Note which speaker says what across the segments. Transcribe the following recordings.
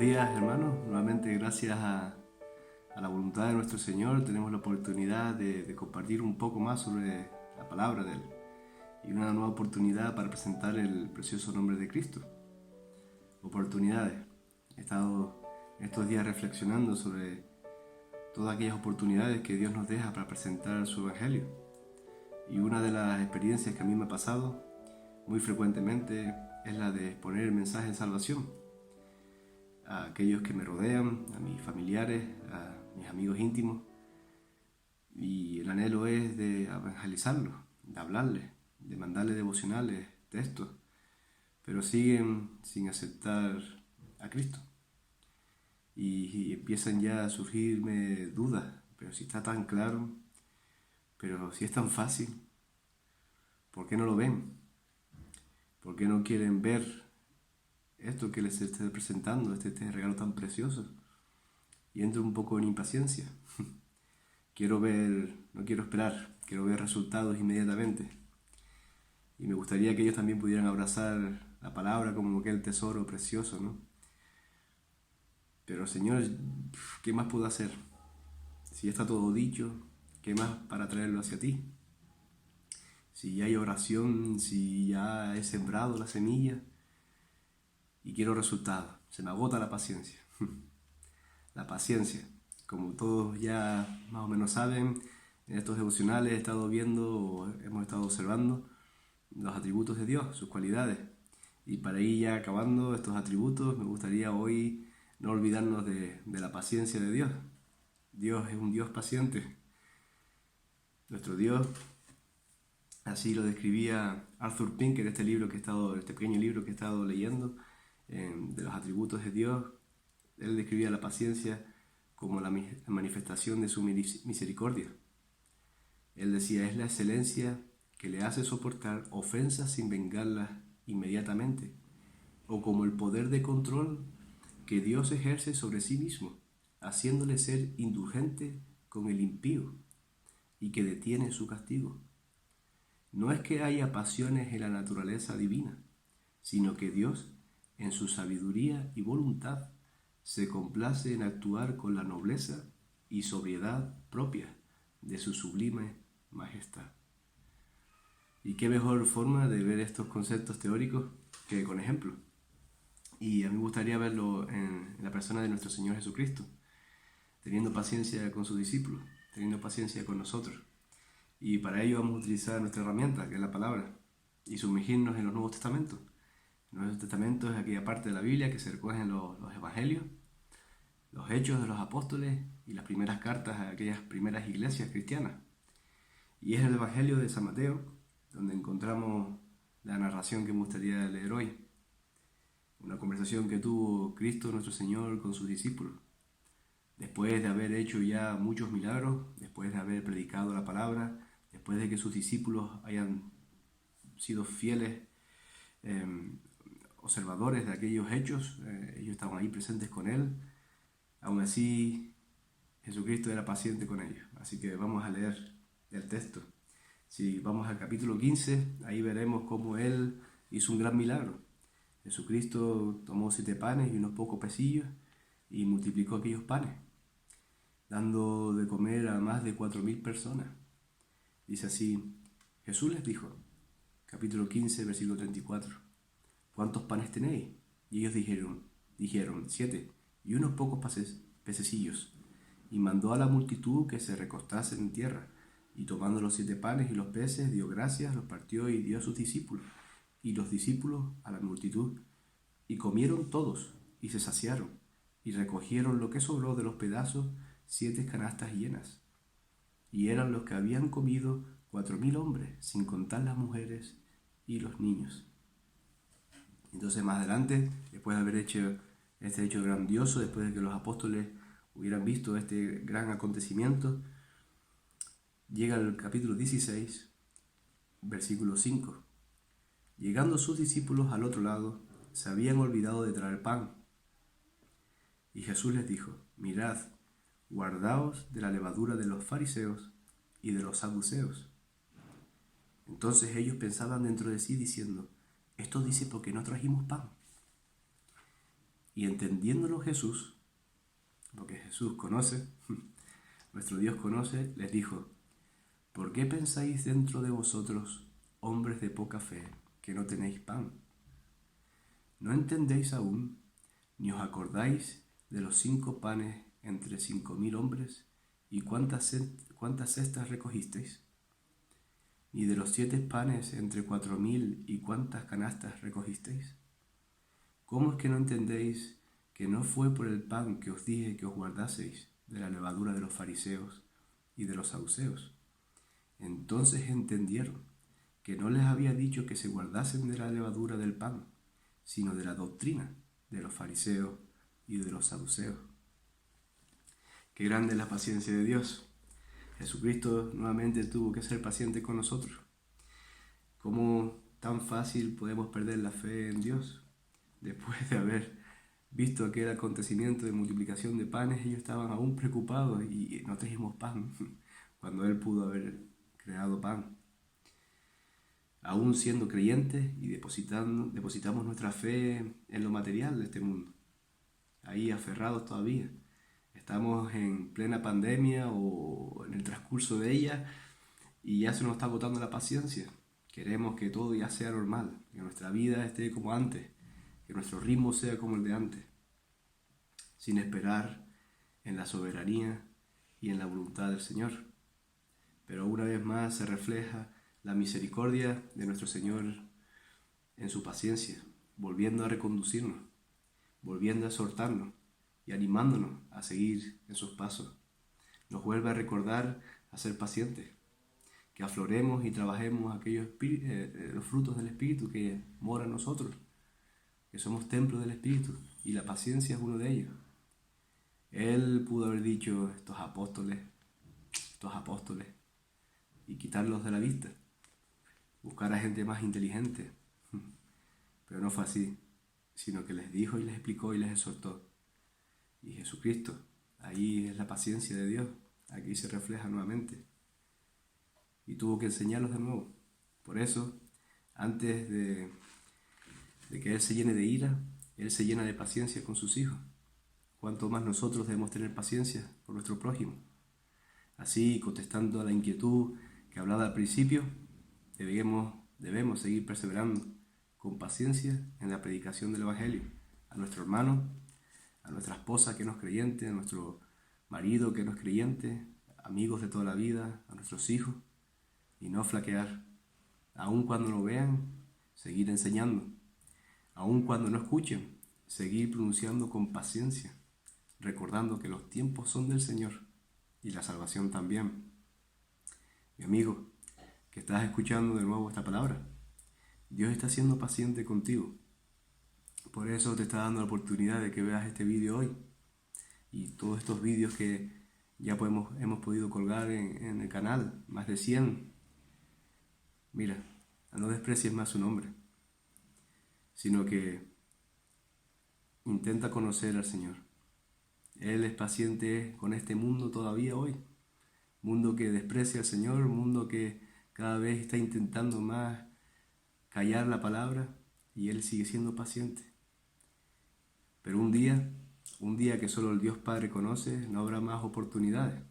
Speaker 1: días, hermanos. Nuevamente, gracias a la voluntad de nuestro Señor, tenemos la oportunidad de compartir un poco más sobre la palabra de Él y una nueva oportunidad para presentar el precioso nombre de Cristo. Oportunidades. He estado estos días reflexionando sobre todas aquellas oportunidades que Dios nos deja para presentar su Evangelio. Y una de las experiencias que a mí me ha pasado muy frecuentemente es la de exponer el mensaje de salvación a aquellos que me rodean, a mis familiares, a mis amigos íntimos, y el anhelo es de evangelizarlos, de hablarles, de mandarles devocionales, textos, pero siguen sin aceptar a Cristo y empiezan ya a surgirme dudas, pero si está tan claro, pero si es tan fácil, ¿por qué no lo ven? ¿Por qué no quieren ver esto que les estoy presentando, este regalo tan precioso? Y entro un poco en impaciencia. No quiero esperar, quiero ver resultados inmediatamente. Y me gustaría que ellos también pudieran abrazar la palabra como aquel tesoro precioso, ¿no? Pero Señor, ¿qué más puedo hacer? Si ya está todo dicho, ¿qué más para traerlo hacia ti? Si ya hay oración, si ya he sembrado la semilla y quiero resultados, se me agota la paciencia. La paciencia, como todos ya más o menos saben, en estos devocionales he estado viendo o hemos estado observando los atributos de Dios, sus cualidades. Y para ir ya acabando estos atributos, me gustaría hoy no olvidarnos de la paciencia de Dios. Dios es un Dios paciente. Nuestro Dios, así lo describía Arthur Pink en este pequeño libro que he estado leyendo, de los atributos de Dios. Él describía la paciencia como la manifestación de su misericordia. Él decía, es la excelencia que le hace soportar ofensas sin vengarlas inmediatamente, o como el poder de control que Dios ejerce sobre sí mismo, haciéndole ser indulgente con el impío y que detiene su castigo. No es que haya pasiones en la naturaleza divina, sino que Dios, en su sabiduría y voluntad, se complace en actuar con la nobleza y sobriedad propia de su sublime majestad. Y qué mejor forma de ver estos conceptos teóricos que con ejemplos. Y a mí me gustaría verlo en la persona de nuestro Señor Jesucristo, teniendo paciencia con sus discípulos, teniendo paciencia con nosotros. Y para ello vamos a utilizar nuestra herramienta, que es la palabra, y sumergirnos en los Nuevos Testamentos. El Nuevo Testamento es aquella parte de la Biblia que se recogen los evangelios, los hechos de los apóstoles y las primeras cartas a aquellas primeras iglesias cristianas. Y es el Evangelio de San Mateo, donde encontramos la narración que me gustaría leer hoy. Una conversación que tuvo Cristo nuestro Señor con sus discípulos. Después de haber hecho ya muchos milagros, después de haber predicado la palabra, después de que sus discípulos hayan sido fieles observadores de aquellos hechos, ellos estaban ahí presentes con Él, aún así Jesucristo era paciente con ellos. Así que vamos a leer el texto. Si vamos al capítulo 15, ahí veremos cómo Él hizo un gran milagro. Jesucristo tomó 7 panes y unos pocos pecillos y multiplicó aquellos panes, dando de comer a más de 4.000 personas. Dice así, Jesús les dijo, capítulo 15, versículo 34, ¿cuántos panes tenéis? Y ellos dijeron 7 y unos pocos pececillos. Y mandó a la multitud que se recostase en tierra. Y tomando los 7 panes y los peces, dio gracias, los partió y dio a sus discípulos. Y los discípulos a la multitud. Y comieron todos, y se saciaron, y recogieron lo que sobró de los pedazos, 7 canastas llenas. Y eran los que habían comido 4.000 hombres, sin contar las mujeres y los niños. Entonces más adelante, después de haber hecho este hecho grandioso, después de que los apóstoles hubieran visto este gran acontecimiento, llega el capítulo 16, versículo 5. Llegando sus discípulos al otro lado, se habían olvidado de traer pan. Y Jesús les dijo, mirad, guardaos de la levadura de los fariseos y de los saduceos. Entonces ellos pensaban dentro de sí diciendo, esto dice porque no trajimos pan. Y entendiéndolo Jesús, lo que Jesús conoce, nuestro Dios conoce, les dijo: ¿por qué pensáis dentro de vosotros, hombres de poca fe, que no tenéis pan? ¿No entendéis aún, ni os acordáis de los 5 panes entre 5.000 hombres, y cuántas cestas recogisteis? ¿Ni de los 7 panes entre 4.000, y cuántas canastas recogisteis? ¿Cómo es que no entendéis que no fue por el pan que os dije que os guardaseis de la levadura de los fariseos y de los saduceos? Entonces entendieron que no les había dicho que se guardasen de la levadura del pan, sino de la doctrina de los fariseos y de los saduceos. Qué grande es la paciencia de Dios. Jesucristo nuevamente tuvo que ser paciente con nosotros. ¿Cómo tan fácil podemos perder la fe en Dios? Después de haber visto aquel acontecimiento de multiplicación de panes, ellos estaban aún preocupados y no trajimos pan, cuando Él pudo haber creado pan. Aún siendo creyentes y depositamos nuestra fe en lo material de este mundo, ahí aferrados todavía. Estamos en plena pandemia o en el transcurso de ella y ya se nos está agotando la paciencia. Queremos que todo ya sea normal, que nuestra vida esté como antes, que nuestro ritmo sea como el de antes, sin esperar en la soberanía y en la voluntad del Señor. Pero una vez más se refleja la misericordia de nuestro Señor en su paciencia, volviendo a reconducirnos, volviendo a exhortarnos y animándonos a seguir en sus pasos. Nos vuelve a recordar a ser pacientes, que afloremos y trabajemos los frutos del Espíritu que mora en nosotros, que somos templos del Espíritu, y la paciencia es uno de ellos. Él pudo haber dicho estos apóstoles, y quitarlos de la vista, buscar a gente más inteligente, pero no fue así, sino que les dijo y les explicó y les exhortó. Y Jesucristo, ahí es la paciencia de Dios, aquí se refleja nuevamente, y tuvo que enseñarlos de nuevo. Por eso, antes de que Él se llene de ira, Él se llena de paciencia con sus hijos. Cuanto más nosotros debemos tener paciencia por nuestro prójimo. Así, contestando a la inquietud que hablaba al principio, debemos seguir perseverando con paciencia en la predicación del Evangelio a nuestro hermano, a nuestra esposa que no es creyente, a nuestro marido que no es creyente, amigos de toda la vida, a nuestros hijos, y no flaquear. Aun cuando no vean, seguir enseñando. Aun cuando no escuchen, seguir pronunciando con paciencia, recordando que los tiempos son del Señor y la salvación también. Mi amigo, que estás escuchando de nuevo esta palabra, Dios está siendo paciente contigo. Por eso te está dando la oportunidad de que veas este vídeo hoy y todos estos vídeos que ya hemos podido colgar en el canal, más de 100. Mira, no desprecies más su nombre, sino que intenta conocer al Señor. Él es paciente con este mundo todavía hoy, mundo que desprecia al Señor, mundo que cada vez está intentando más callar la palabra, y Él sigue siendo paciente. Pero un día que solo el Dios Padre conoce, no habrá más oportunidades,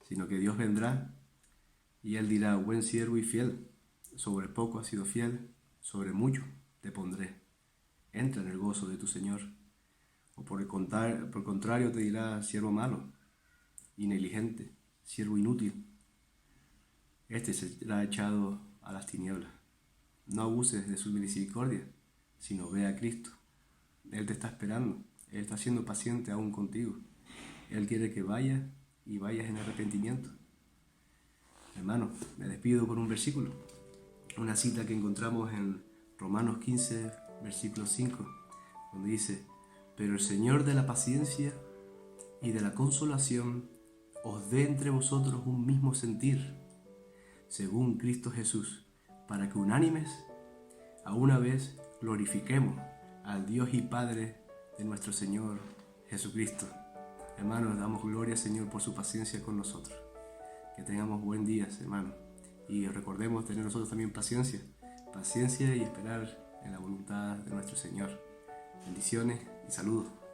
Speaker 1: sino que Dios vendrá y Él dirá: buen siervo y fiel, sobre poco has sido fiel, sobre mucho te pondré, entra en el gozo de tu Señor. O por el contrario te dirá: siervo malo y negligente, siervo inútil, este será echado a las tinieblas. No abuses de su misericordia, sino ve a Cristo. Él te está esperando, Él está siendo paciente aún contigo. Él quiere que vayas y vayas en arrepentimiento. Hermano, me despido con un versículo, una cita que encontramos en Romanos 15, versículo 5, donde dice: pero el Señor de la paciencia y de la consolación os dé entre vosotros un mismo sentir, según Cristo Jesús, para que unánimes a una vez glorifiquemos al Dios y Padre de nuestro Señor Jesucristo. Hermanos, damos gloria, Señor, por su paciencia con nosotros. Que tengamos buen día, hermanos, y recordemos tener nosotros también paciencia y esperar en la voluntad de nuestro Señor. Bendiciones y saludos.